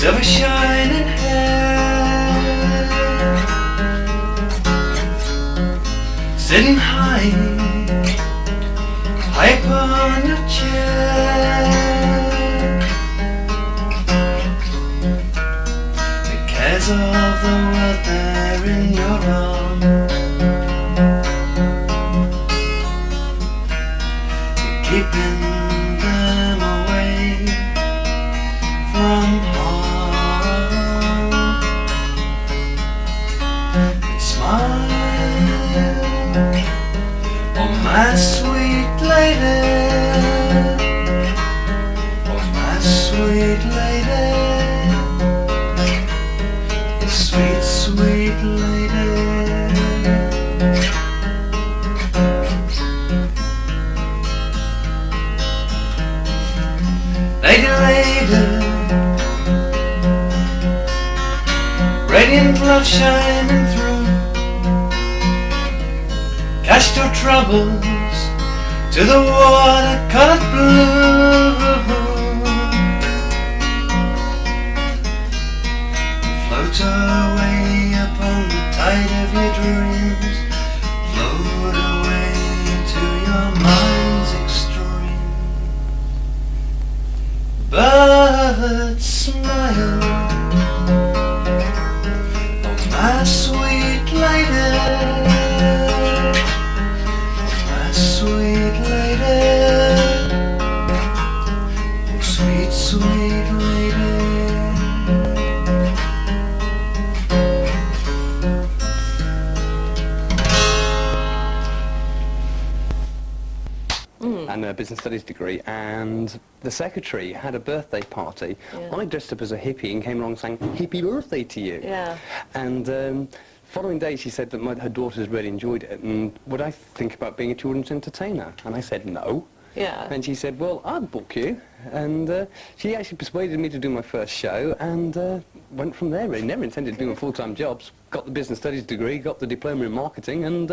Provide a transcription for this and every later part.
silver shining hair, sitting high upon your chair. The cares of the world, they're in your arms. You're keeping them away from harm. And smile, oh my sweet lady, oh my sweet lady, you sweet, sweet lady. Lady, lady, radiant love shining through, cast your troubles to the water-colored blue. Float away upon the tide of your dreams, float away to your mind's extreme. But smile, oh my sweet lady, sweet lady, oh sweet, sweet lady. And a business studies degree, and the secretary had a birthday party. Yeah. I dressed up as a hippie and came along saying, "Hippie birthday to you." Yeah. And following day she said that her daughters really enjoyed it, and would I think about being a children's entertainer? And I said no. Yeah. And she said, well, I'd book you. And she actually persuaded me to do my first show, and went from there really. Never intended doing full-time jobs. Got the business studies degree, got the diploma in marketing, and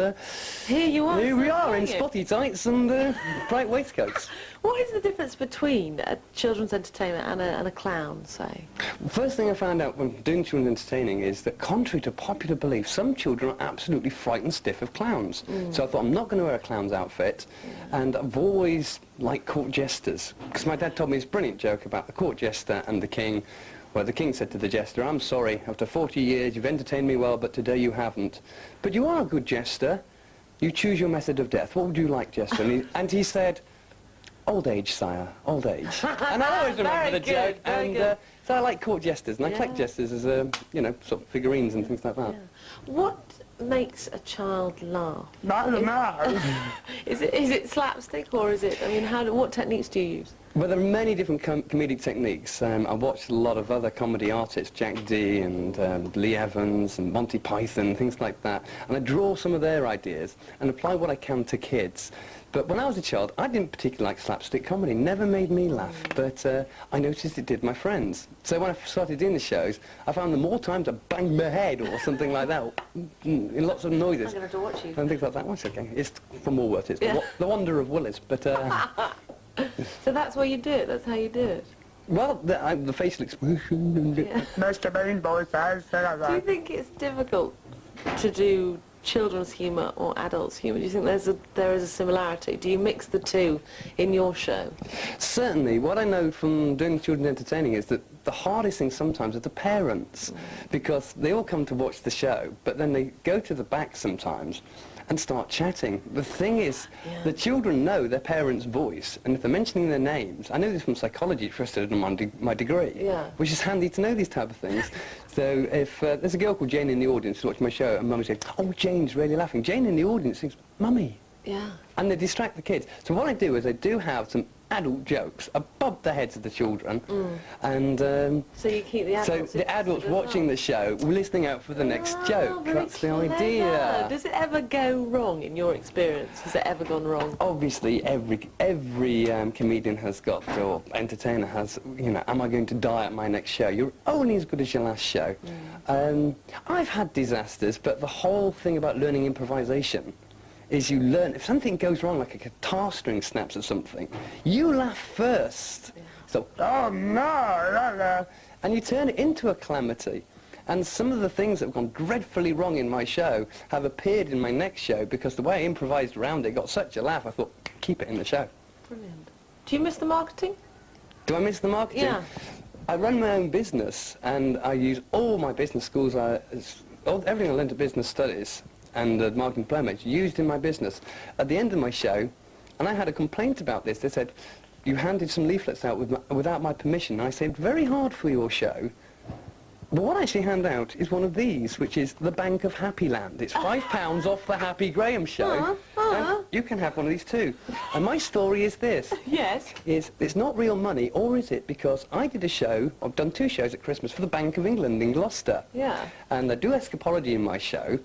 here you are. here we are in spotty tights and bright waistcoats. What is the difference between a children's entertainer and a clown, say? First thing I found out when doing children's entertaining is that, contrary to popular belief, some children are absolutely frightened stiff of clowns. So I thought, I'm not going to wear a clown's outfit, and I've always liked court jesters, because my dad told me this brilliant joke about the court jester and the king, where the king said to the jester, "I'm sorry, after 40 years you've entertained me well, but today you haven't. But you are a good jester. You choose your method of death. What would you like, jester?" And he said, "Old age, sire, old age." And I always remember the joke, and so I like court jesters, and I collect jesters as, you know, sort of figurines and things like that. Yeah. What makes a child laugh? I don't know. Is it slapstick, or is it, I mean, what techniques do you use? Well, there are many different comedic techniques. I watched a lot of other comedy artists, Jack Dee and Lee Evans and Monty Python, things like that, and I draw some of their ideas and apply what I can to kids. But when I was a child, I didn't particularly like slapstick comedy. Never made me laugh, but I noticed it did my friends. So when I started doing the shows, I found that more times I banged my head or something like that, in lots of noises. I'm going to have to watch you. And things like that. Well, it's okay. It's from Woolworth. It's the Wonder of Willis, but... So that's where you do it? That's how you do it? Well, the facial expression. Mr. Bean Boy says that. Do you think it's difficult to do children's humour or adults' humour? Do you think there is a similarity? Do you mix the two in your show? Certainly. What I know from doing children's entertaining is that the hardest thing sometimes are the parents, because they all come to watch the show, but then they go to the back sometimes and start chatting. The thing is, the children know their parents' voice, and if they're mentioning their names, I know this from psychology, trusted in my degree, which is handy to know these type of things. So if there's a girl called Jane in the audience who watched my show, and Mummy said, "Oh, Jane's really laughing," Jane in the audience thinks, "Mummy." Yeah. And they distract the kids. So what I do is I do have some adult jokes above the heads of the children, and so you keep the adults. So the adults watching the show, listening out for the next joke. That's the idea. Does it ever go wrong in your experience? Has it ever gone wrong? Obviously, every comedian has got, or entertainer has, you know, am I going to die at my next show? You're only as good as your last show. I've had disasters, but the whole thing about learning improvisation is you learn, if something goes wrong, like a guitar string snaps or something, you laugh first. So, oh no, and you turn it into a calamity. And some of the things that have gone dreadfully wrong in my show have appeared in my next show because the way I improvised around it got such a laugh, I thought, keep it in the show. Brilliant. Do you miss the marketing? Do I miss the marketing? Yeah. I run my own business, and I use all my business schools, everything I learned at business studies and marketing diplomas used in my business. At the end of my show, and I had a complaint about this, they said, you handed some leaflets out without my permission. And I said, very hard for your show. But what I actually hand out is one of these, which is the Bank of Happy Land. It's £5 off the Happy Graham show. And you can have one of these too. And my story is this. Yes. It's not real money, or is it? Because I did a show, I've done 2 shows at Christmas for the Bank of England in Gloucester. Yeah. And I do escapology in my show,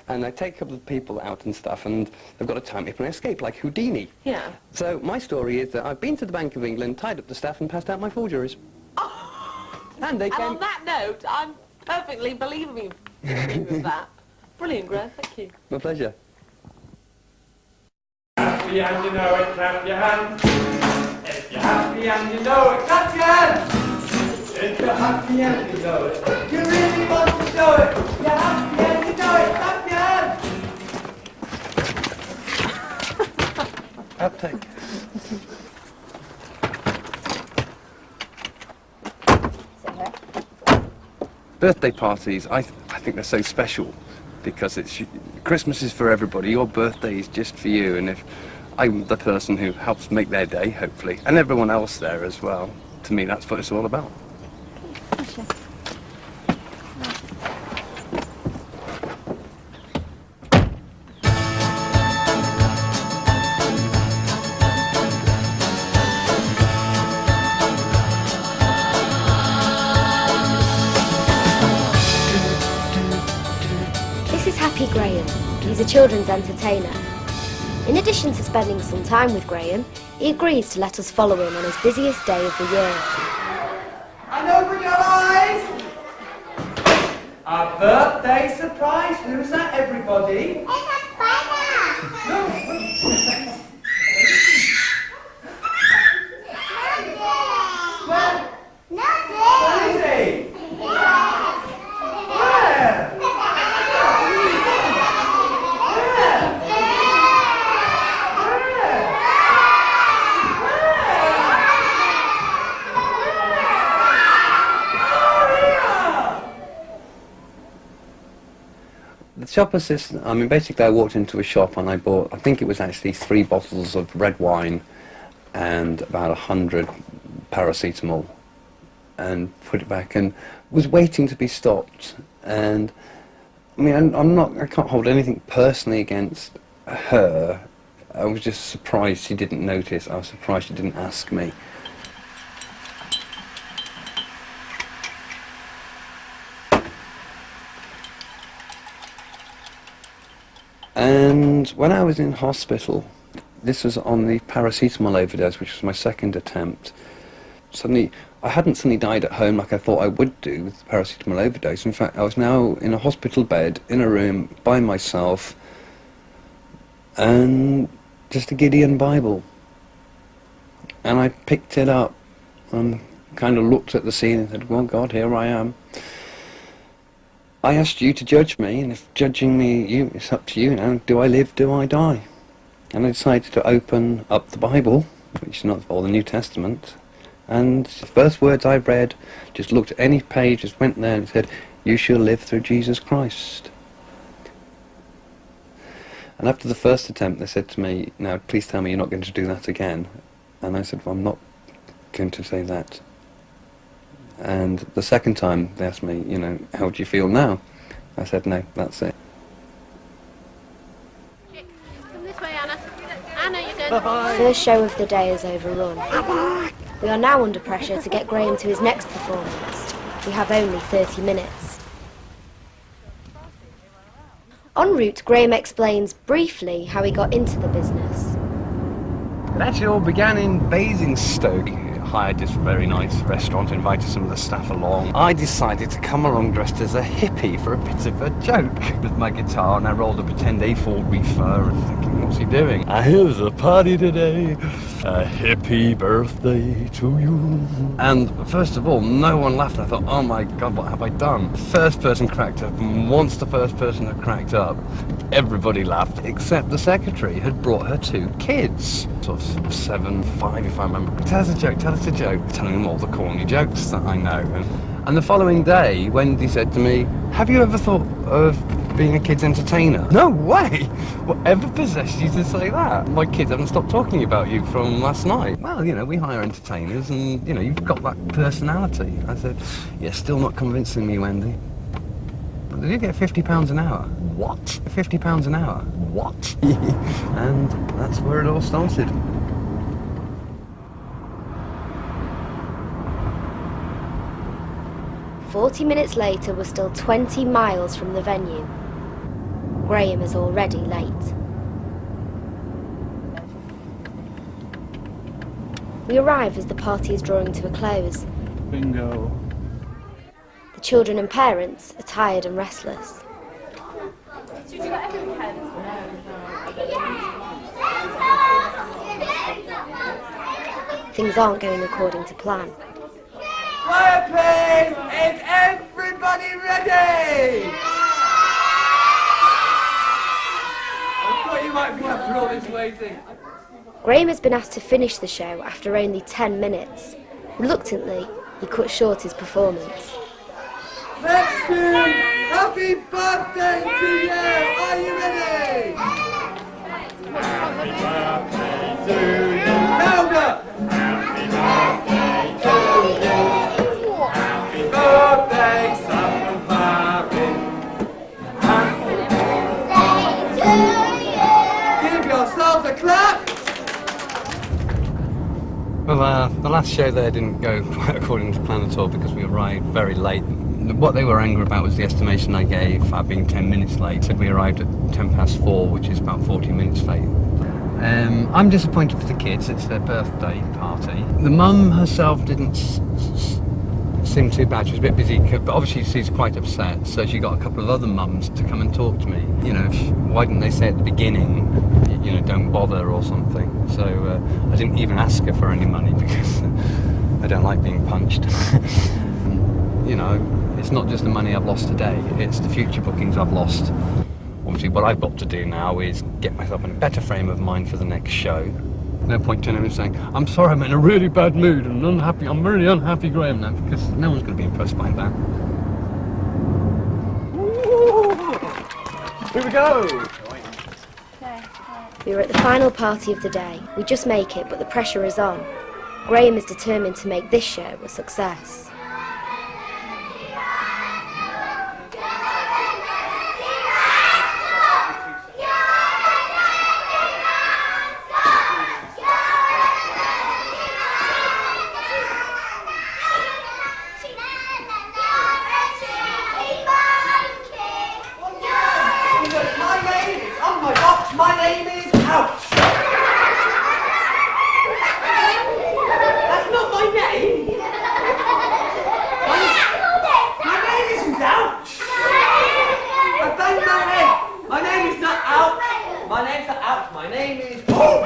and I take a couple of people out and stuff, and they've got to time me up and escape, like Houdini. Yeah. So my story is that I've been to the Bank of England, tied up the staff, and passed out my forgeries. And they came... And on that note, I'm perfectly believing with that. Brilliant, Greg, thank you. My pleasure. Happy and you know it, clap your hands. If you're happy and you know it, clap your hands. If you're happy and you know it, you really want to show it. You're happy and you know it, clap your hands. Outtake. Birthday parties, I think they're so special because Christmas is for everybody, your birthday is just for you, and if I'm the person who helps make their day, hopefully, and everyone else there as well, to me that's what it's all about. He's a children's entertainer. In addition to spending some time with Graham, he agrees to let us follow him on his busiest day of the year. And open your eyes! A birthday surprise. Who's that, everybody? It's a spider! Where is he? Where? The shop assistant, I mean, basically I walked into a shop and I bought, I think it was actually 3 bottles of red wine and about 100 paracetamol, and put it back and was waiting to be stopped. And I mean, I can't hold anything personally against her. I was just surprised she didn't notice. I was surprised she didn't ask me. And when I was in hospital, this was on the paracetamol overdose, which was my 2nd attempt. Suddenly, I hadn't suddenly died at home like I thought I would do with the paracetamol overdose. In fact, I was now in a hospital bed, in a room, by myself, and just a Gideon Bible. And I picked it up and kind of looked at the scene and said, well, God, here I am. I asked you to judge me, and if judging me, it's up to you now. Do I live, do I die? And I decided to open up the Bible, which is not all the New Testament, and the first words I read, just looked at any page, just went there and said, you shall live through Jesus Christ. And after the first attempt, they said to me, now please tell me you're not going to do that again. And I said, well, I'm not going to say that. And the second time they asked me, you know, how do you feel now? I said, no, that's it. Come this way, Anna. Anna, you're good. The first show of the day is overrun. We are now under pressure to get Graham to his next performance. We have only 30 minutes. En route, Graham explains briefly how he got into the business. It actually all began in Basingstoke, hired this very nice restaurant, invited some of the staff along. I decided to come along dressed as a hippie for a bit of a joke with my guitar, and I rolled a pretend A4 reefer and thinking, what's he doing? Here's a party today, a hippie birthday to you. And first of all, no one laughed. I thought, oh my God, what have I done? First person cracked up, and once the first person had cracked up, everybody laughed, except the secretary had brought her 2 kids, sort of 7, 5 if I remember. Tell us a joke, telling them all the corny jokes that I know. And the following day, Wendy said to me, have you ever thought of being a kid's entertainer? No way! Whatever possessed you to say that? My kids haven't stopped talking about you from last night. Well, you know, we hire entertainers and, you know, you've got that personality. I said, yeah, still not convincing me, Wendy. Did you get £50 an hour? What? £50 an hour? What? And that's where it all started. "40 minutes later, we're still 20 miles from the venue. Graham is already late. We arrive as the party is drawing to a close. Bingo. The children and parents are tired and restless. Things aren't going according to plan. Quiet please! Is everybody ready? I thought you might be after all this waiting. Graham has been asked to finish the show after only 10 minutes. Reluctantly, he cut short his performance. Let's sing Happy Birthday to you! Are you ready? Happy birthday to you! Louder! Happy birthday to you! Happy birthday, son of Mary! Happy birthday to you! Give yourselves a clap! Well, the last show there didn't go quite according to plan at all because we arrived very late. What they were angry about was the estimation I gave, being 10 minutes late. Said we arrived at 4:10, which is about 40 minutes late. I'm disappointed for the kids. It's their birthday party. The mum herself didn't seem too bad. She was a bit busy, but obviously she's quite upset. So she got a couple of other mums to come and talk to me. You know, why didn't they say at the beginning, you know, don't bother or something? So I didn't even ask her for any money because I don't like being punched. You know, it's not just the money I've lost today, it's the future bookings I've lost. Obviously what I've got to do now is get myself in a better frame of mind for the next show. No point turning and saying, I'm sorry, I'm in a really bad mood and unhappy, I'm really unhappy, Graham, now, because no one's going to be impressed by that. Here we go! We are at the final party of the day. We just make it, but the pressure is on. Graham is determined to make this show a success. My name is Ouch! That's not my name! My name isn't Ouch! I banged my head! My name is not Ouch! My name's not Ouch, my name is Boom!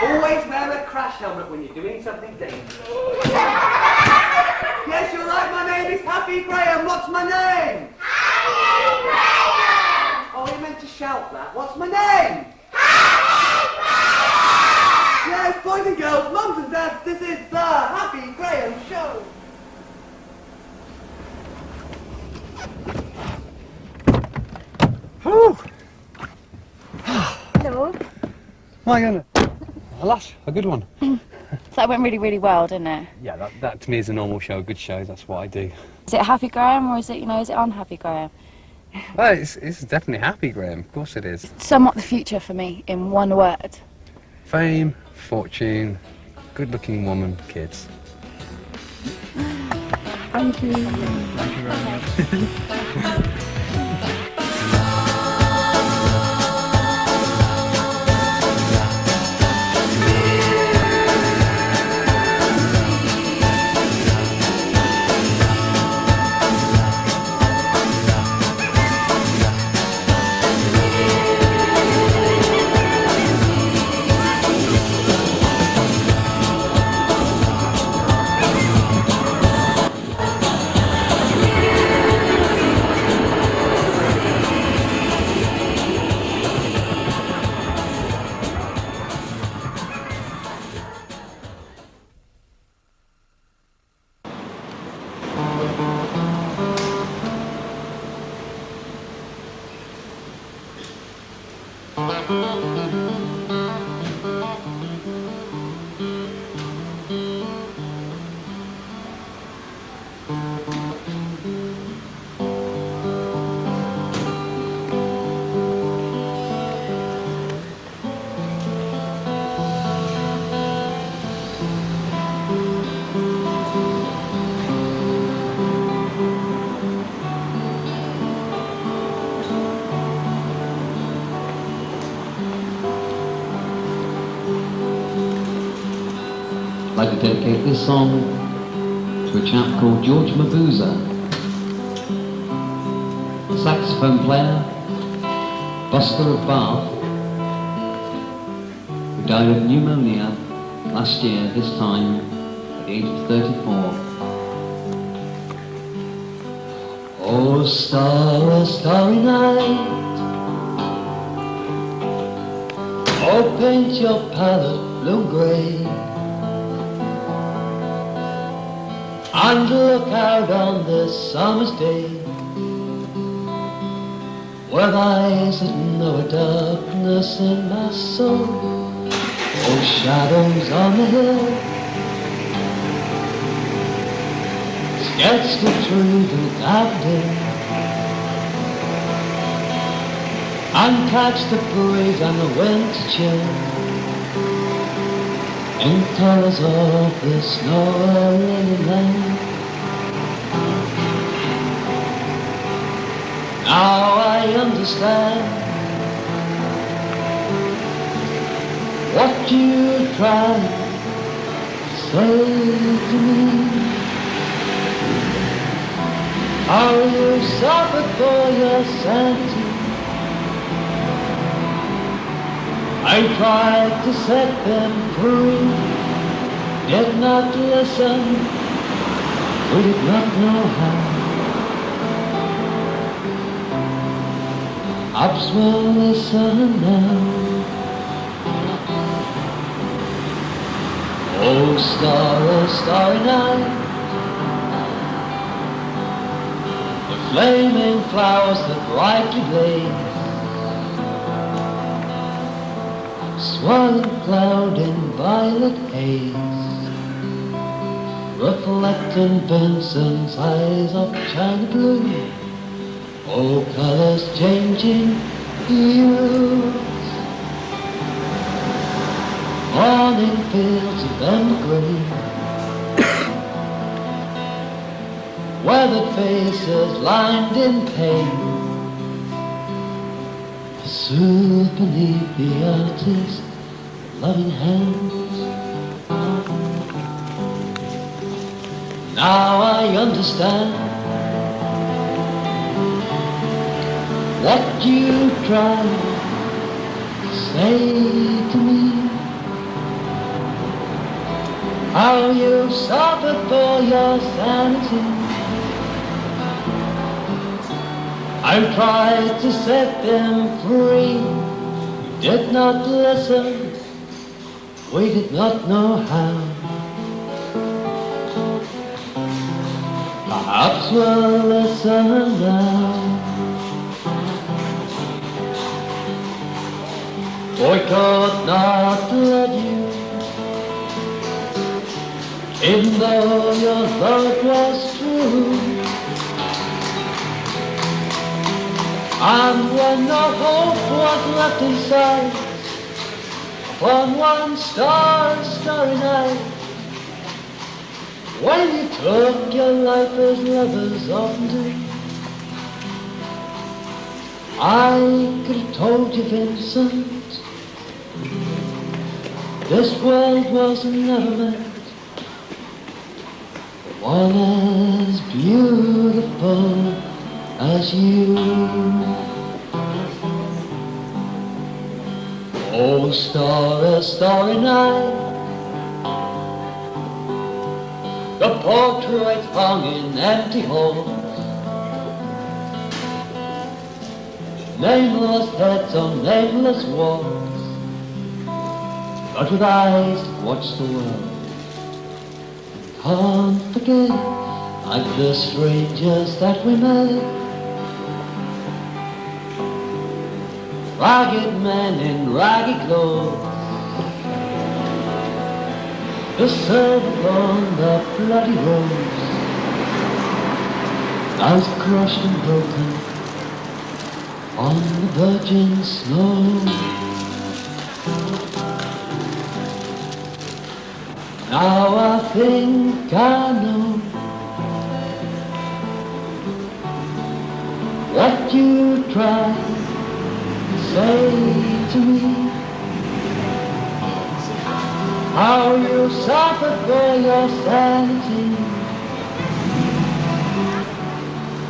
Always wear a crash helmet when you're doing something dangerous. Yes, you're right, my name is Happy Graham. What's my name? Happy Graham! Oh, you meant to shout that. What's my name? Happy Graham! Yes, boys and girls, mums and dads, this is the Happy Graham Show. Whew! Hello. My goodness. A lash, a good one. So that went really, really well, didn't it? Yeah, that to me is a normal show, a good show, that's what I do. Is it Happy Graham or is it, is it unhappy Graham? Well, it's definitely Happy Graham, of course it is. Sum up the future for me in one word. Fame, fortune, good-looking woman, kids. Thank you. Thank you very much. I'd like to dedicate this song to a chap called George Mabuza, a saxophone player, busker of Bath, who died of pneumonia last year, this time at the age of 34. Oh, starry, starry night, oh, paint your palette blue-grey, and look out on this summer's day, with eyes that know a darkness in my soul. Oh, shadows on the hill, sketch the truth in the daffodil, and catch the breeze and the winter chill, in colours of the snow lily land. Now I understand what you tried to say to me, how you suffered for your sanity. I tried to set them free, did not listen, we did not know how. Perhaps we'll listen now. Oh, starry, starry night, the flaming flowers that brightly blaze, swirling cloud in violet haze, reflecting Vincent's eyes of china blue. Oh, colors changing hues, morning fields of emerald green, weathered faces lined in pain, soothed beneath the artist's loving hands. Now I understand what you tried to say to me, how you suffered for your sanity. I tried to set them free, you did not listen, we did not know how. Perhaps we'll listen now. I could not let you, even though your love was true. And when no hope was left inside, upon one starry night, when you took your life as lovers often do, I could have told you, Vincent, this world was never meant for one as beautiful as you. Oh, starry, starry night, the portraits hung in empty halls, nameless heads on nameless walls, but with eyes that watch the world, can't forget, like the strangers that we met. ragged men in raggy clothes, the serve on the bloody roads, lies crushed and broken on the virgin snow. Now I think I know what you tried to say to me, how you suffered for your sanity.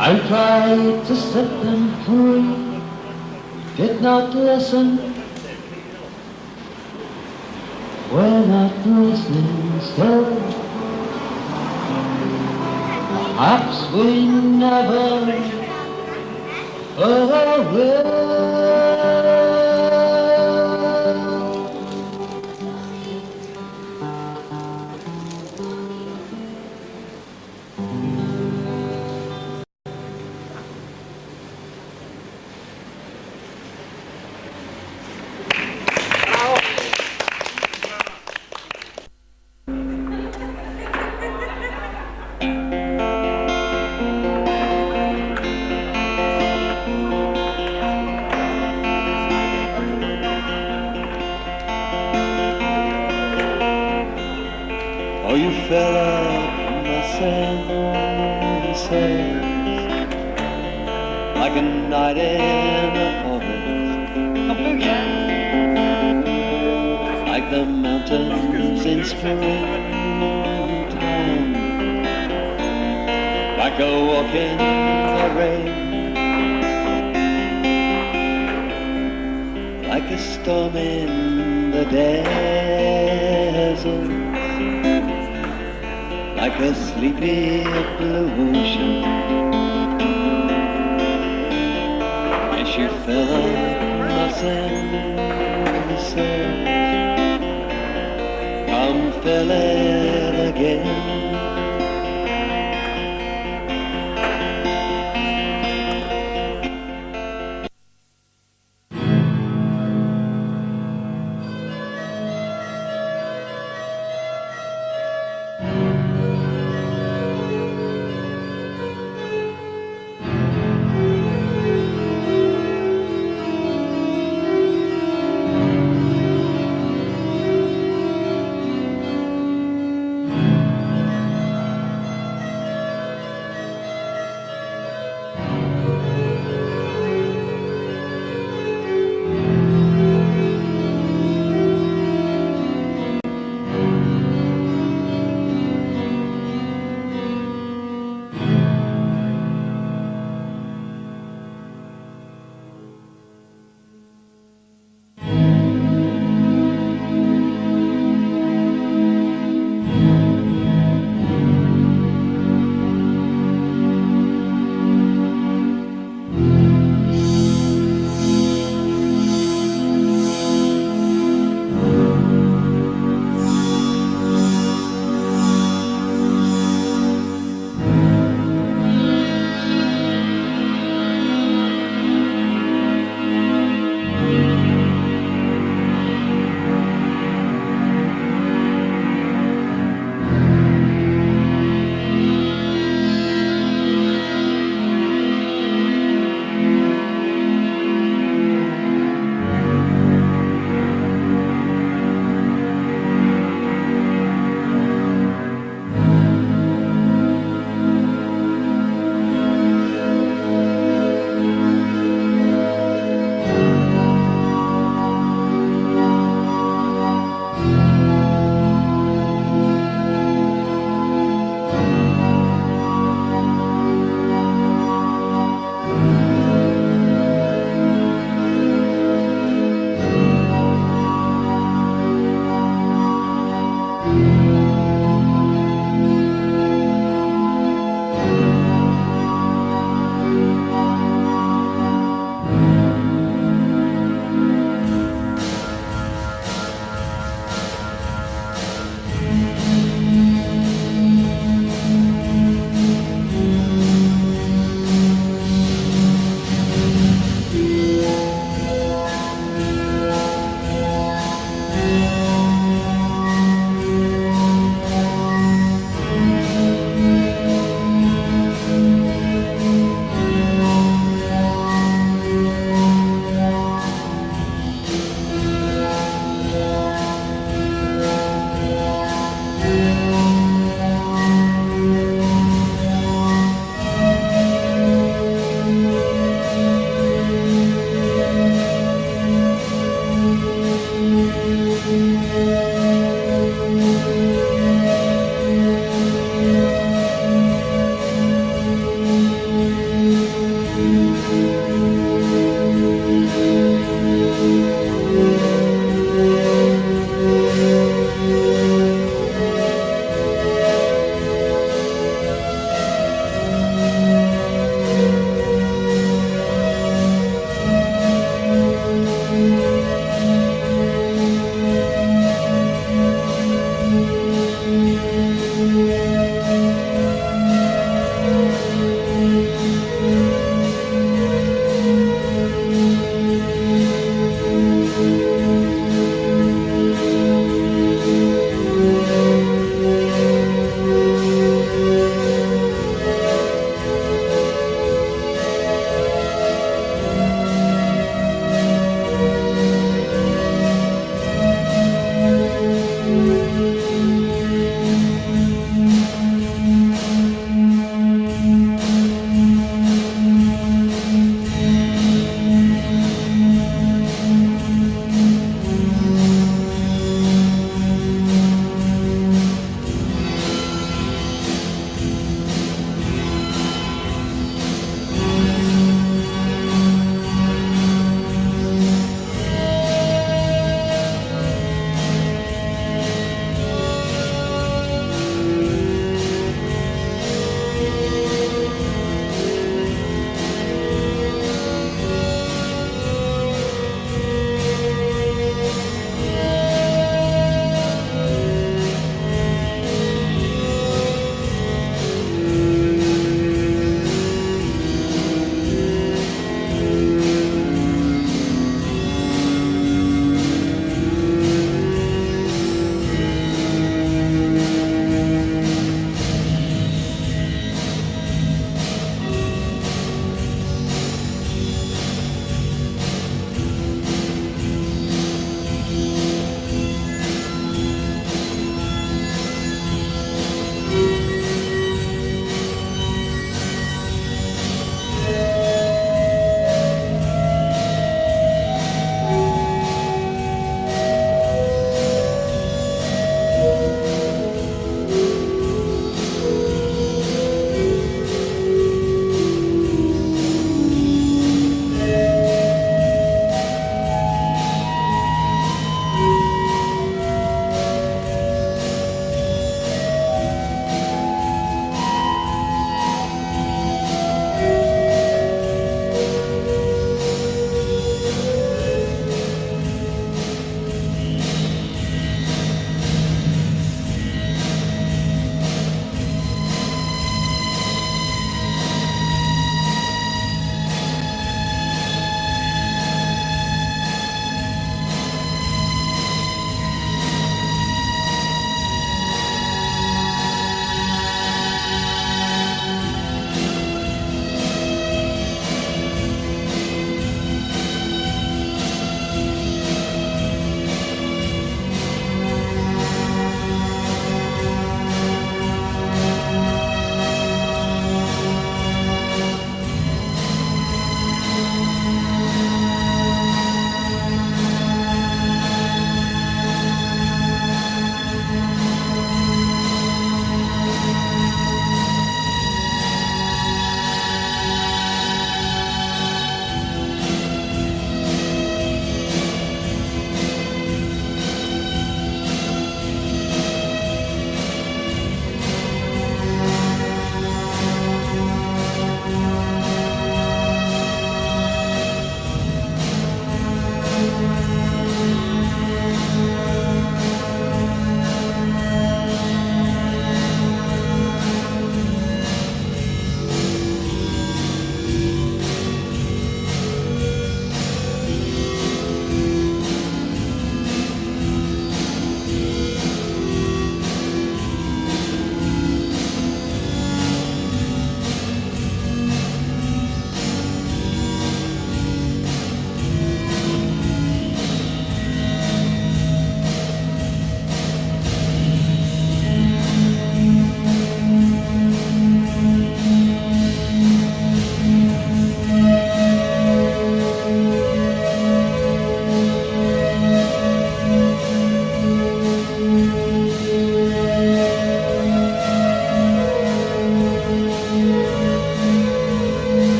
I tried to set them free, did not listen. We're not listening still. Perhaps we never will. Oh, you fill up my senses like a night in the forest, like the mountains in springtime, like a walk in the rain, like a storm in the desert, like a sleepy blue ocean. Yes, you fill up my senses. Come fill it again.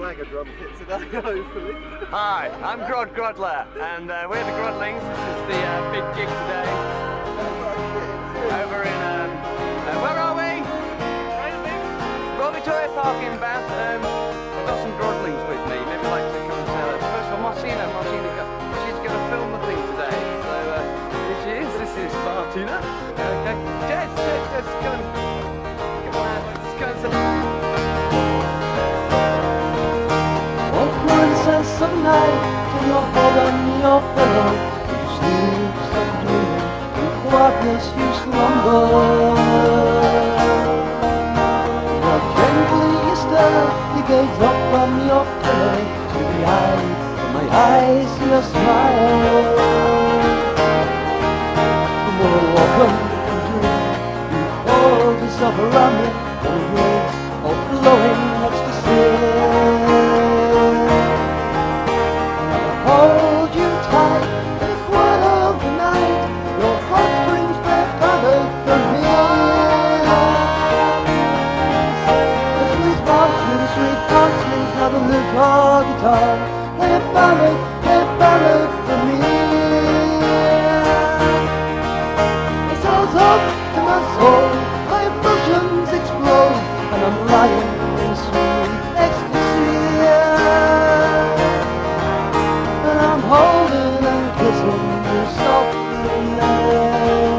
swagger drum kit today, hopefully. Hi, I'm Grod Groddler, and we're the Groddlings. This is the big gig today. Over in, where are we? Robbie Toy Park in Bath. I've got some Groddlings with me. Maybe like to come and say hello. First of all, Martina, she's going to film the thing today. So here she is. This is Martina. Okay. Jess, come on. Come on, let's go and say. Princess of night, till your head on your pillow, you sleep so dreaming, in quietness you slumber. Now gently you stir, you gaze up from your pillow, to the eye, in my eyes see a smile. The more welcome and dream, you hold yourself around me, on words of glowing ecstasy. Hold you tight, in the quiet of the night, your heartstrings play ballad for me. The sweet heartstrings, now the little guitar, play a ballad for me. It sounds up to my soul, my emotions explode, and I'm lying in sweet ecstasy. I'm holding and kissing you softly now.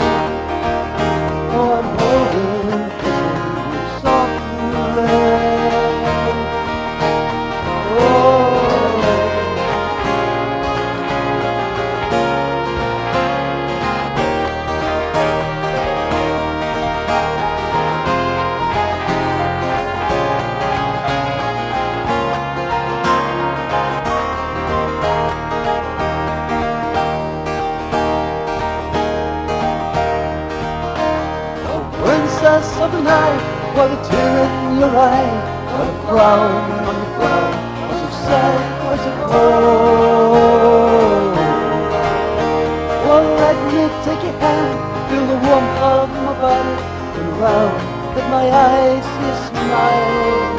Oh, I'm holding and kissing you softly. Princess of the night, what a tear in your eye, what a frown on your brow, was it sad, was it cold? Well, let me take your hand, feel the warmth of my body, turn around, let my eyes see a smile.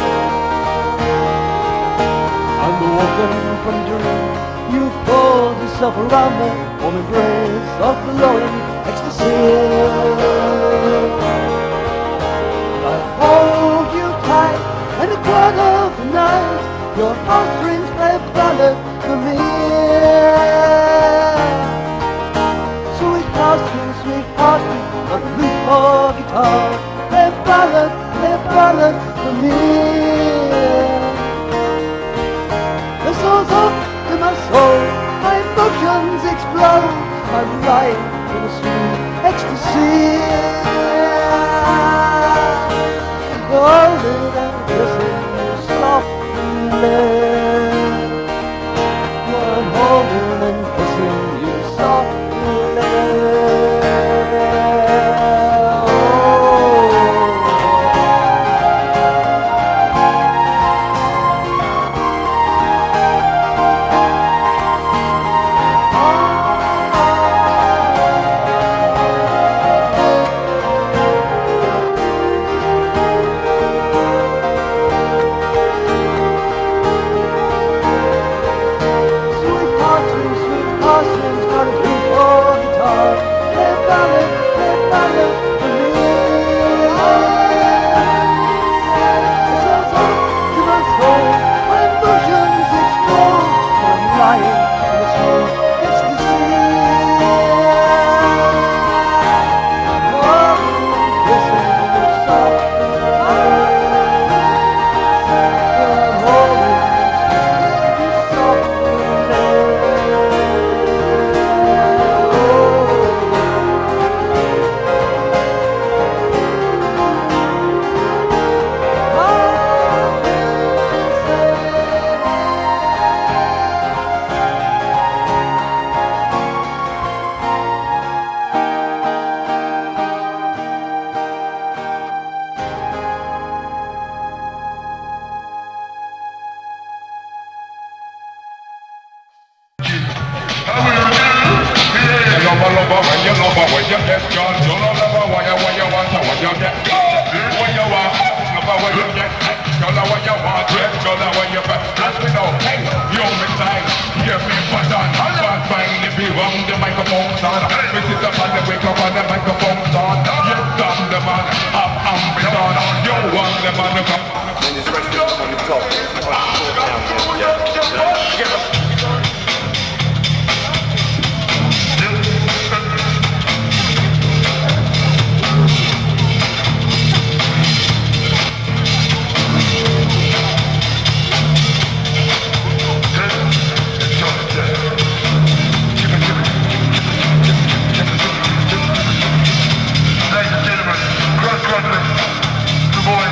I'm woken from dream, you've pulled yourself around me, warm embrace of glowing ecstasy. Hold you tight in the quiet of the night, your heartstrings play a ballad for me. Sweet heartstrings, on the loop of guitar, play a ballad for me. The soul's up to my soul, my emotions explode, I'm lying in a sweet ecstasy. Holding and kissing you softly. I'm holding and kissing you softly. What you want, microphone's on. We sit up and wake up and the microphone's on. Yes, I'm the man, I'm the man. Yo, I'm the man, And his rest is on the top. Ladies and gentlemen, Grod Groddler, the boy.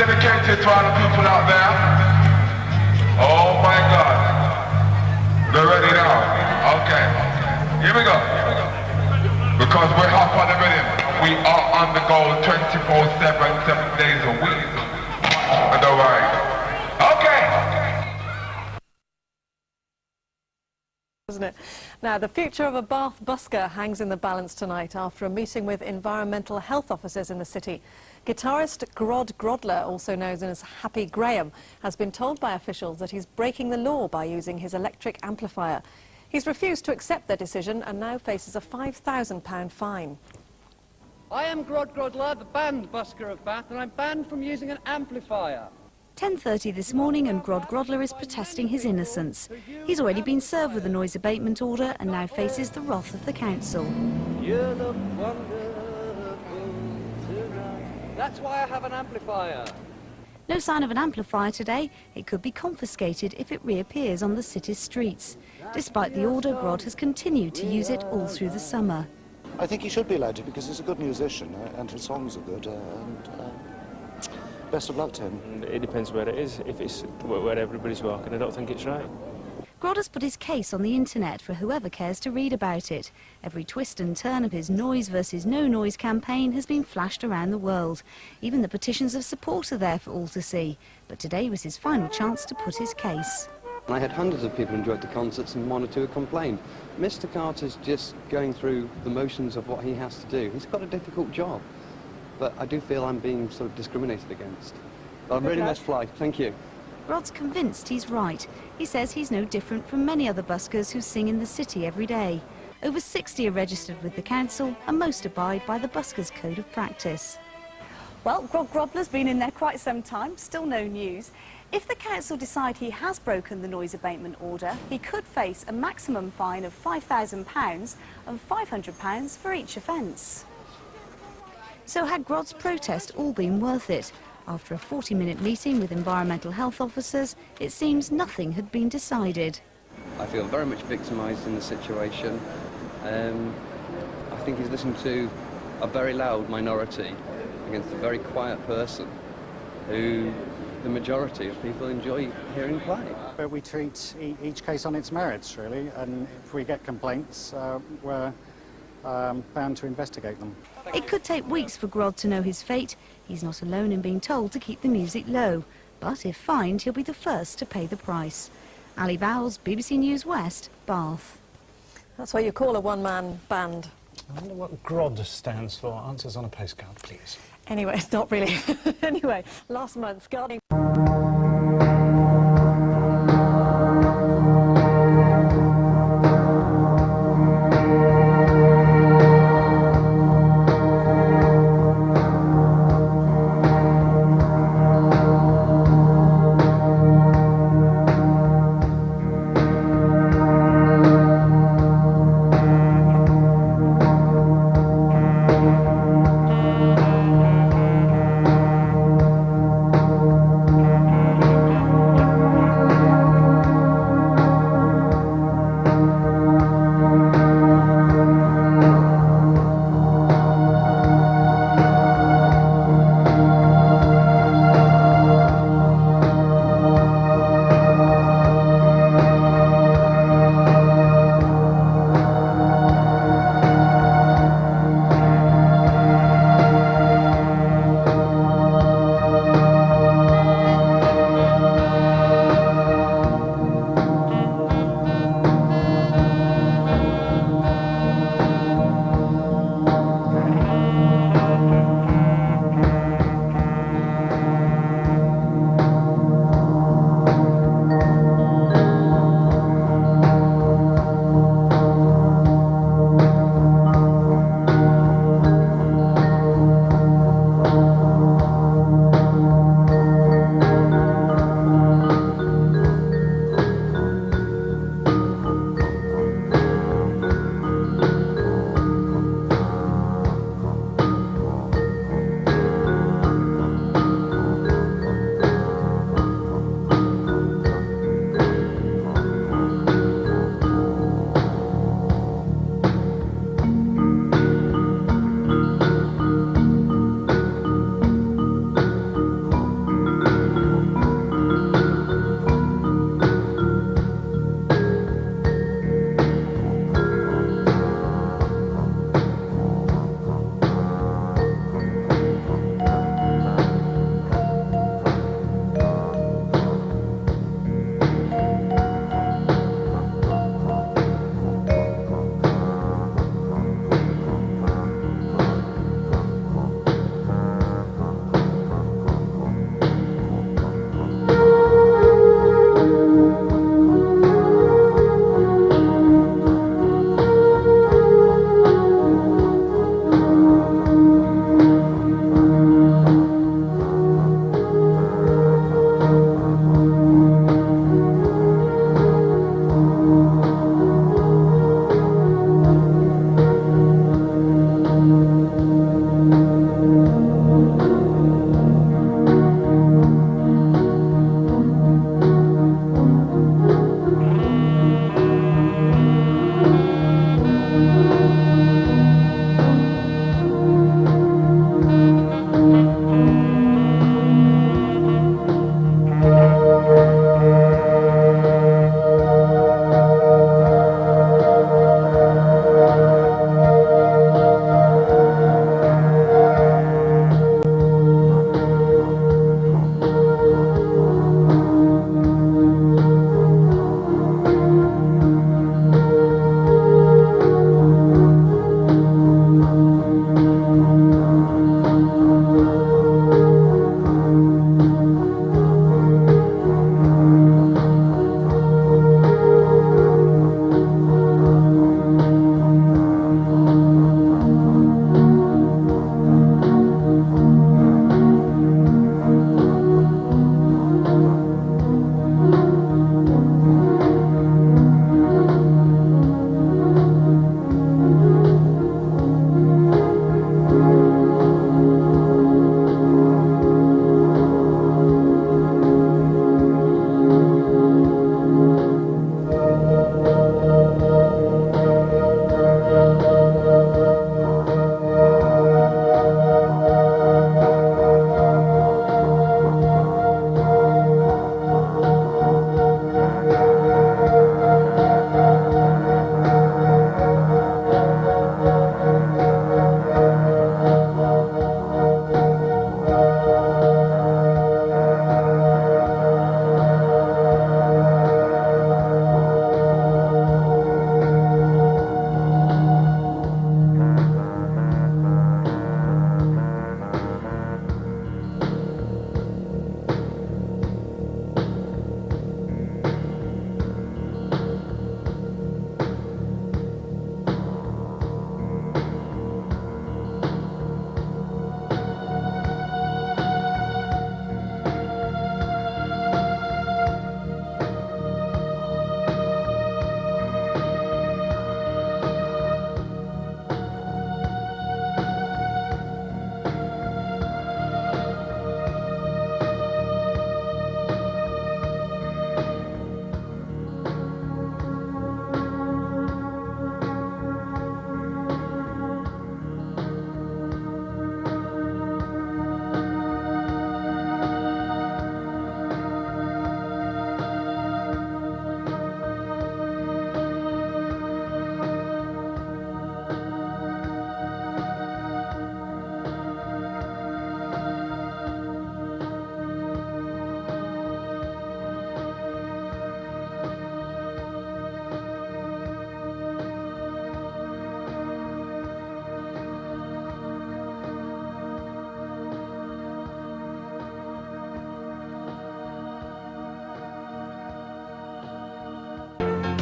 dedicated to all the people out there. Oh my God. They're ready now. Okay. Here we go. Because we're hot on the rhythm. We are on the go 24/7, 7 days a week. And all right. Okay. Isn't it? Now, the future of a Bath busker hangs in the balance tonight after a meeting with environmental health officers in the city. Guitarist Grod Groddler, also known as Happy Graham, has been told by officials that he's breaking the law by using his electric amplifier. He's refused to accept their decision and now faces a £5,000 fine. I am Grod Groddler, the banned busker of Bath, and I'm banned from using an amplifier. 10:30 this morning and Grod Groddler is protesting his innocence. He's already been served with a noise abatement order and now faces the wrath of the council. You look wonderful tonight. That's why I have an amplifier. No sign of an amplifier today. It could be confiscated if it reappears on the city's streets. Despite the order, Grod has continued to use it all through the summer. I think he should be allowed to because he's a good musician and his songs are good. Best of luck to him. It depends where it is. If it's where everybody's walking, I don't think it's right. Grod has put his case on the internet for whoever cares to read about it. Every twist and turn of his noise versus no noise campaign has been flashed around the world. Even the petitions of support are there for all to see. But today was his final chance to put his case. I had hundreds of people enjoyed the concerts and one or two had complained. Mr. Carter's just going through the motions of what he has to do. He's got a difficult job. but I do feel I'm being sort of discriminated against. But a really nice fly, thank you. Grod's convinced he's right. He says he's no different from many other buskers who sing in the city every day. Over 60 are registered with the council and most abide by the Buskers' Code of Practice. Well, Grod Groddler's been in there quite some time, still no news. If the council decide he has broken the noise abatement order, he could face a maximum fine of £5,000 and £500 for each offence. So had Grod's protest all been worth it? After a 40-minute meeting with environmental health officers, it seems nothing had been decided. I feel very much victimised in the situation. I think he's listened to a very loud minority against a very quiet person who the majority of people enjoy hearing play. But we treat each case on its merits, really, and if we get complaints, we're bound to investigate them. It could take weeks for Grod to know his fate. He's not alone in being told to keep the music low, but if fined, he'll be the first to pay the price. Ali Bowles, BBC News West, Bath. That's what you call a one-man band. I wonder what Grod stands for. Answers on a postcard, please. Anyway, not really. Anyway, last month, Guardian...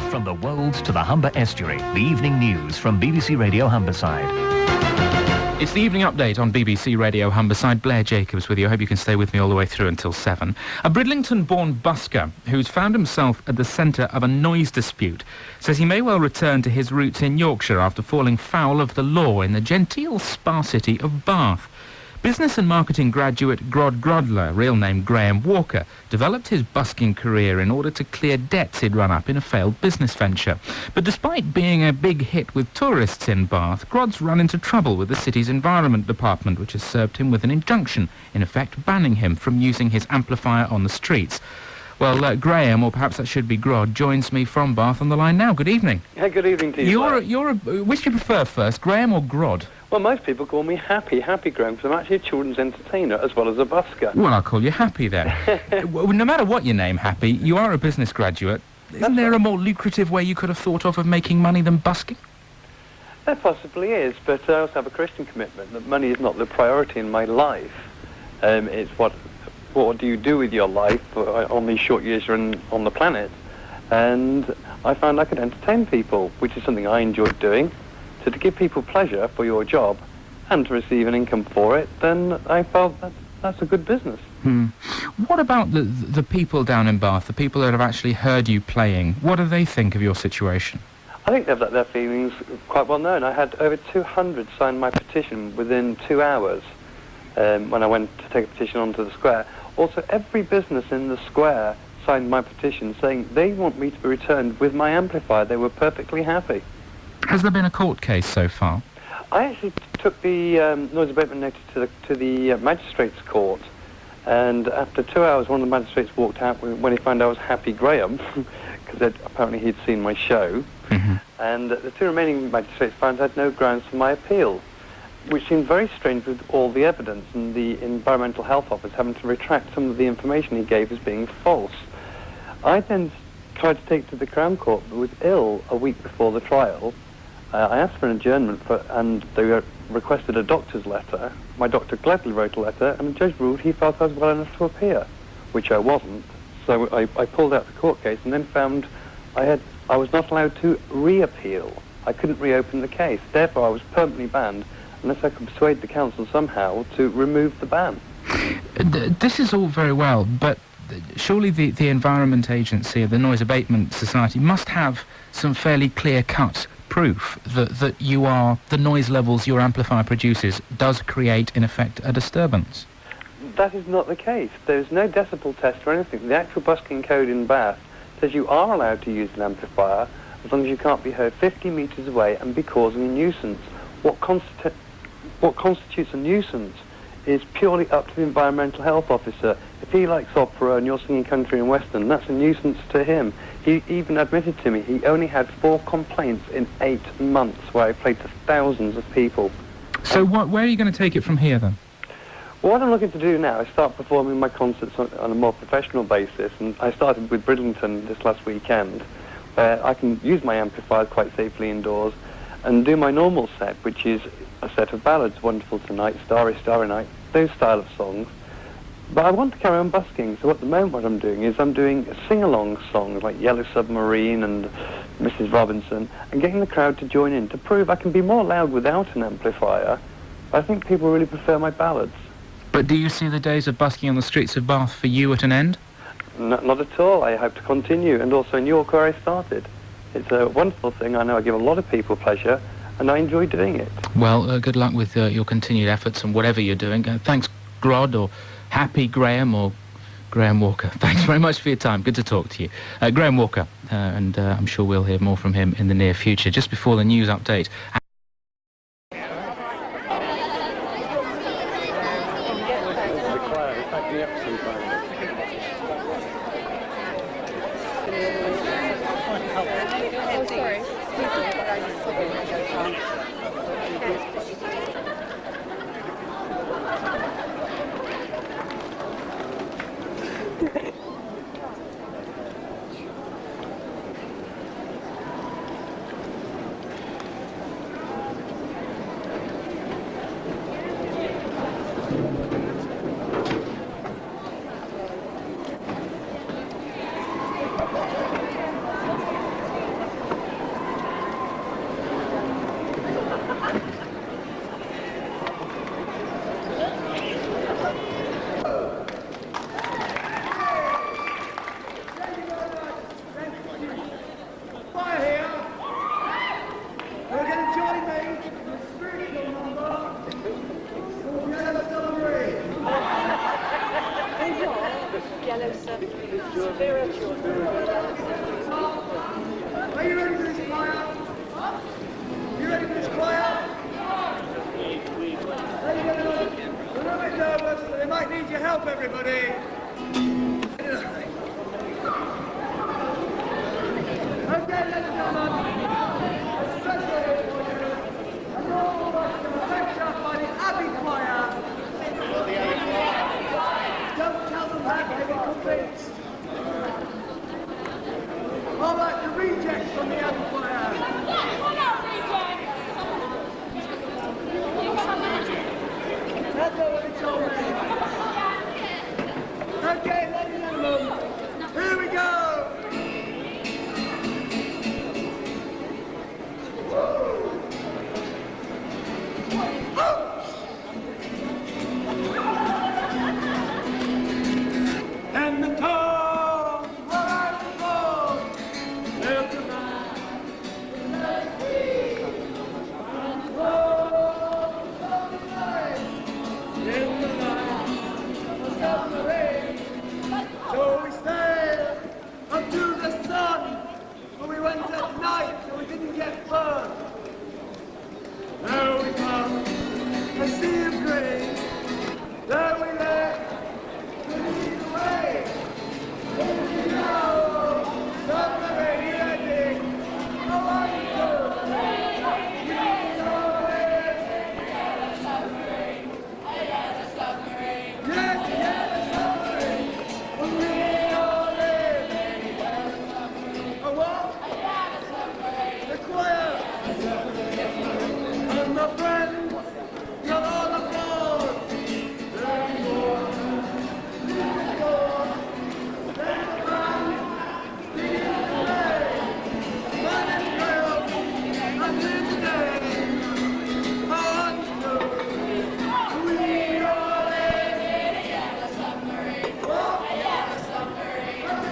From the Wold to the Humber Estuary, the evening news from BBC Radio Humberside. It's the evening update on BBC Radio Humberside. Blair Jacobs with you. I hope you can stay with me all the way through until 7. A Bridlington-born busker who's found himself at the centre of a noise dispute says he may well return to his roots in Yorkshire after falling foul of the law in the genteel spa city of Bath. Business and marketing graduate Grod Groddler, real name Graham Walker, developed his busking career in order to clear debts he'd run up in a failed business venture. But despite being a big hit with tourists in Bath, Grod's run into trouble with the city's Environment Department, which has served him with an injunction, in effect banning him from using his amplifier on the streets. Well, Graham, or perhaps that should be Grod, joins me from Bath on the line now. Good evening. Yeah, good evening to you. Which do you prefer first, Graham or Grod? Well, most people call me Happy Graham, because I'm actually a children's entertainer as well as a busker. Well, I'll call you Happy then. No matter what your name, Happy, you are a business graduate. Isn't there a more lucrative way you could have thought of making money than busking? There possibly is, but I also have a Christian commitment that money is not the priority in my life. It's what do you do with your life on these short years you're on the planet? And I found I could entertain people, which is something I enjoyed doing. So to give people pleasure for your job and to receive an income for it, then I felt that's a good business. What about the people down in Bath, the people that have actually heard you playing? What do they think of your situation? I think they've let their feelings quite well known. I had over 200 sign my petition within 2 hours when I went to take a petition onto the square. Also, every business in the square signed my petition saying they want me to be returned with my amplifier. They were perfectly happy. Has there been a court case so far? I actually took the noise abatement notice to the magistrate's court, and after 2 hours, one of the magistrates walked out when he found I was Happy Graham, because apparently he'd seen my show, and the two remaining magistrates found I had no grounds for my appeal, which seemed very strange with all the evidence and the Environmental Health Office having to retract some of the information he gave as being false. I then tried to take it to the Crown Court, but was ill a week before the trial. I asked for an adjournment, and they requested a doctor's letter. My doctor gladly wrote a letter, and the judge ruled he felt I was well enough to appear, which I wasn't. So I pulled out the court case and then found I was not allowed to reappeal. I couldn't reopen the case. Therefore, I was permanently banned unless I could persuade the council somehow to remove the ban. This is all very well, but surely the Environment Agency, the Noise Abatement Society, must have some fairly clear-cut proof that the noise levels your amplifier produces does create, in effect, a disturbance. That is not the case. There is no decibel test or anything. The actual busking code in Bath says you are allowed to use an amplifier as long as you can't be heard 50 metres away and be causing a nuisance. What constitutes a nuisance is purely up to the Environmental Health Officer. If he likes opera and you're singing country and western, that's a nuisance to him. He even admitted to me he only had 4 complaints in 8 months where I played to thousands of people. So where are you going to take it from here then? Well, what I'm looking to do now is start performing my concerts on a more professional basis, and I started with Bridlington this last weekend, where I can use my amplifier quite safely indoors and do my normal set, which is a set of ballads, Wonderful Tonight, Starry, Starry Night, those style of songs. But I want to carry on busking, so at the moment what I'm doing is I'm doing sing-along songs like Yellow Submarine and Mrs. Robinson, and getting the crowd to join in to prove I can be more loud without an amplifier. I think people really prefer my ballads. But do you see the days of busking on the streets of Bath for you at an end? Not at all. I hope to continue, and also in York where I started. It's a wonderful thing. I know I give a lot of people pleasure, and I enjoy doing it. Well, good luck with your continued efforts and whatever you're doing. Thanks, Grod, or Happy Graham, or Graham Walker. Thanks very much for your time. Good to talk to you. Graham Walker, and I'm sure we'll hear more from him in the near future. Just before the news update. everybody. Okay, ladies and gentlemen, especially a normal lecture by the Abbey Choir. Don't tell them that, they'll be convinced. All right, the rejects from the Abbey Choir. That's not what he told me. Okay, ladies and gentlemen, here we go. And the tongue where I was born, there's a man like me. And in the night, the submarine. So we stayed up to the sun, but we went at night so we didn't get burned. There we found a sea of green. There we lay, beneath the waves. There we go, submarine landing. Oh, I do. And my friends, you're all aboard. There's more. There's more. There's a man. He's away. Man and girl. And this day. On to. We all live in a yellow submarine. What? A yellow submarine. A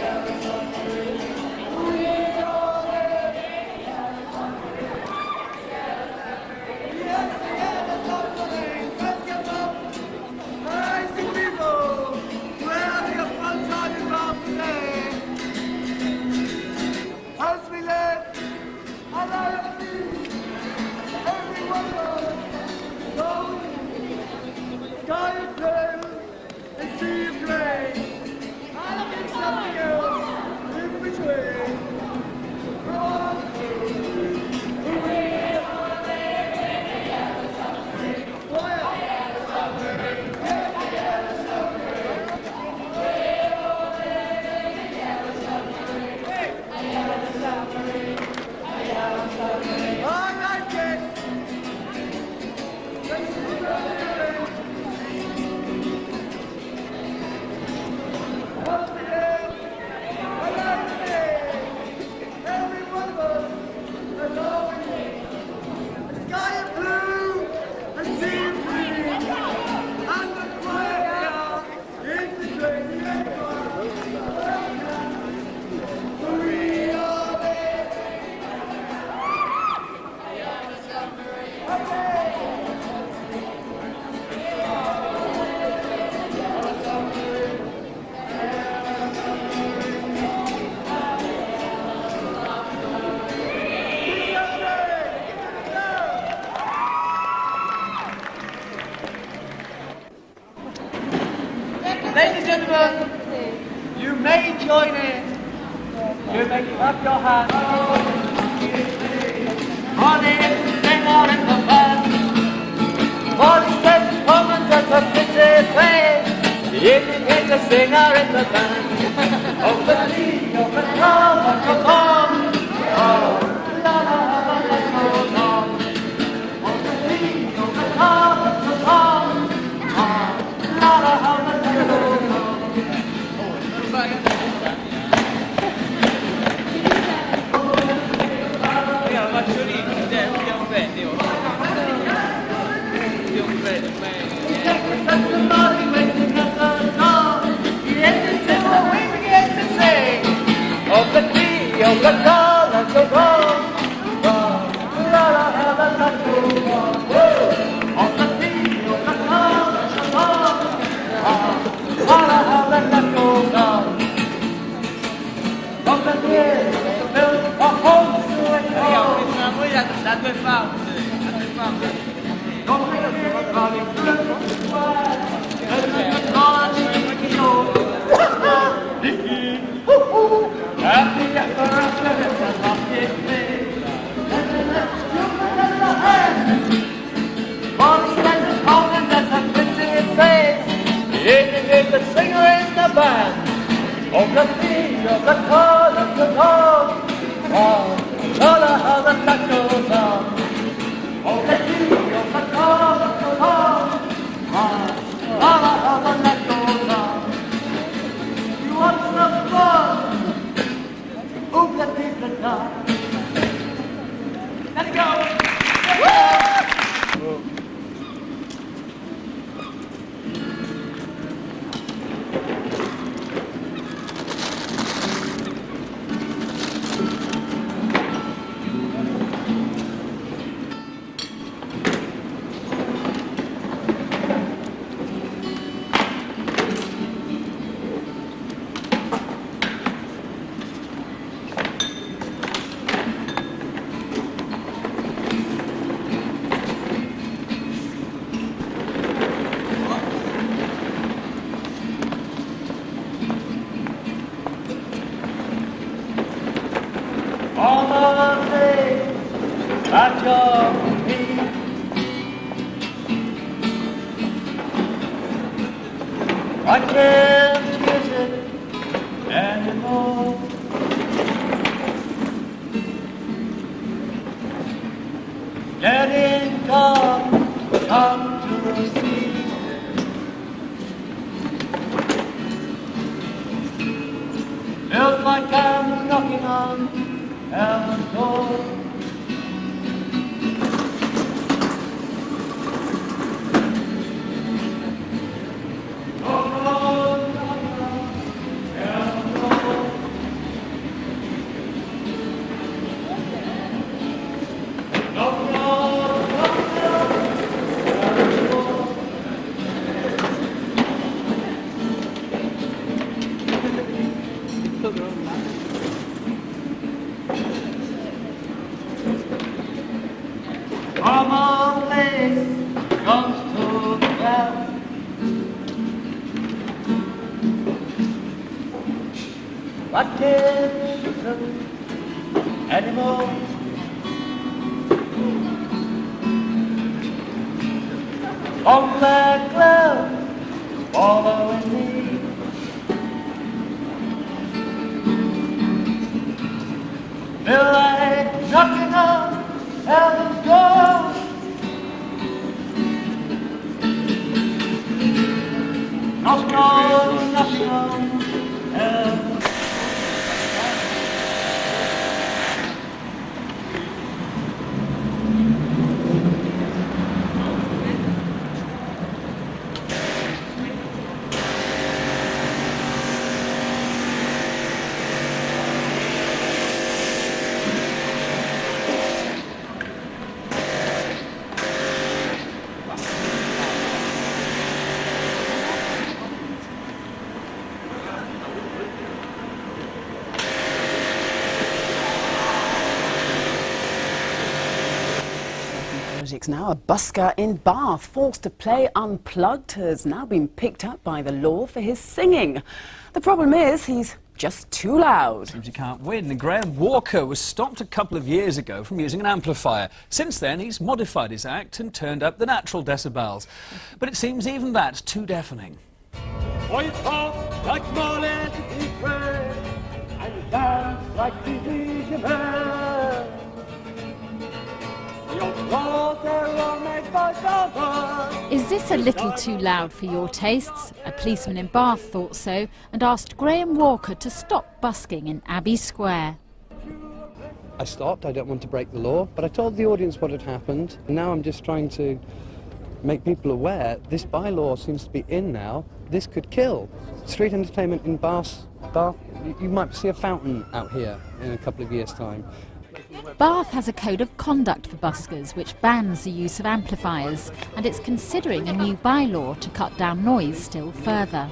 yellow submarine. We all live in a yellow submarine. Ladies and gentlemen, you may join in. You may clap your hands. For the singer in the band, for the steady woman does a pretty face. If you get the singer in the band, of the tea, of the calm, of the calm, oh, la la la la la la. Of the tea, of the calm, of the calm, oh, la la la la la la. Of the tree, of the call, of the ball, la la la la la la. Of the tree, of the call, of the ball, la la la la la la. Of the deer, the build a home to it all. Da due pause, Don't make a calling through the square. Let it go! All the things at your feet, I can't kiss it anymore. Getting dark, come to see. Feels like I'm knocking on heaven's door. From a place comes to the bell. I can't listen anymore. On that cloud following me. Feel like knocking on heaven's door. Knocking on heaven's door. Now, a busker in Bath, forced to play unplugged, has now been picked up by the law for his singing. The problem is he's just too loud. Seems he can't win. And Graham Walker was stopped a couple of years ago from using an amplifier. Since then, he's modified his act and turned up the natural decibels. But it seems even that's too deafening. Boy, you talk like Molly to be praised, and you dance like the Egyptian. Is this a little too loud for your tastes? A policeman in Bath thought so and asked Graham Walker to stop busking in Abbey Square. I stopped, I don't want to break the law, but I told the audience what had happened. Now I'm just trying to make people aware this bylaw seems to be in now. This could kill. Street entertainment in Bath, you might see a fountain out here in a couple of years' time. Bath has a code of conduct for buskers which bans the use of amplifiers, and it's considering a new bylaw to cut down noise still further.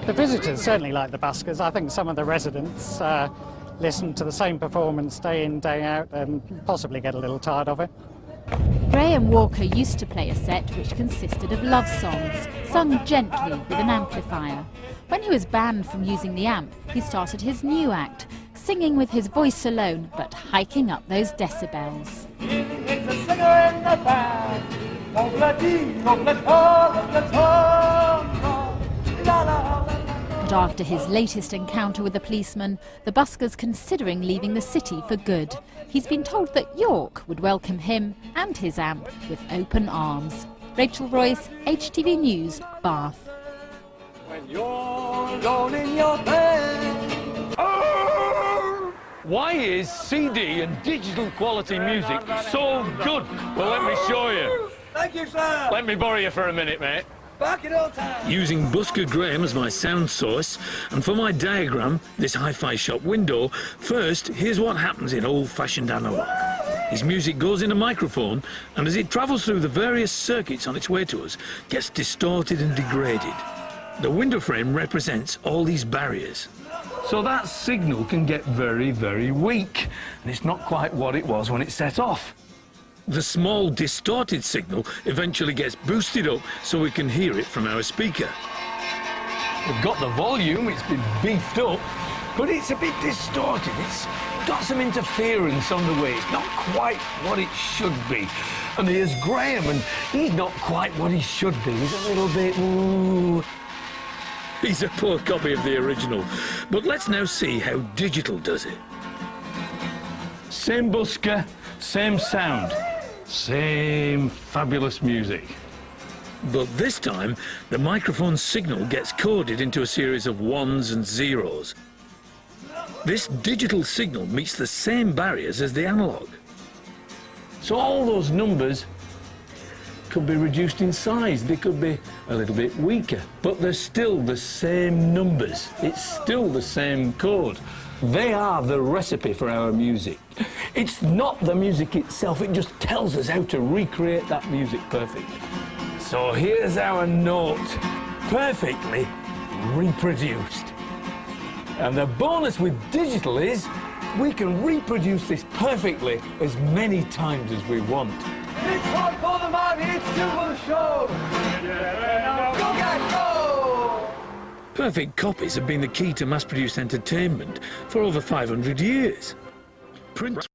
The visitors certainly like the buskers. I think some of the residents listen to the same performance day in, day out and possibly get a little tired of it. Graham Walker used to play a set which consisted of love songs, sung gently with an amplifier. When he was banned from using the amp, he started his new act, singing with his voice alone, but hiking up those decibels. It's a singer in the band. But after his latest encounter with the policeman, the busker's considering leaving the city for good. He's been told that York would welcome him and his amp with open arms. Rachel Royce, HTV News, Bath. When you're alone in your bed. Why is CD and digital quality music so good? Well, let me show you. Thank you, sir. Let me borrow you for a minute, mate. Back it all time. Using Busker Graham as my sound source, and for my diagram, this hi-fi shop window, first, here's what happens in old-fashioned analog. His music goes in a microphone, and as it travels through the various circuits on its way to us, gets distorted and degraded. The window frame represents all these barriers. So that signal can get very, very weak, and it's not quite what it was when it set off. The small distorted signal eventually gets boosted up so we can hear it from our speaker. We've got the volume, it's been beefed up, but it's a bit distorted. It's got some interference on the way. It's not quite what it should be. And here's Graham, and he's not quite what he should be. He's a little bit, ooh. He's a poor copy of the original. But let's now see how digital does it. Same busker, same sound, same fabulous music. But this time, the microphone signal gets coded into a series of ones and zeros. This digital signal meets the same barriers as the analog. So all those numbers could be reduced in size. They could be a little bit weaker, but they're still the same numbers. It's still the same code. They are the recipe for our music. It's not the music itself, it just tells us how to recreate that music perfectly. So here's our note, perfectly reproduced. And the bonus with digital is we can reproduce this perfectly as many times as we want. It's one for the man, it's two for the show. Go, guys, go! Perfect copies have been the key to mass-produced entertainment for over 500 years. Print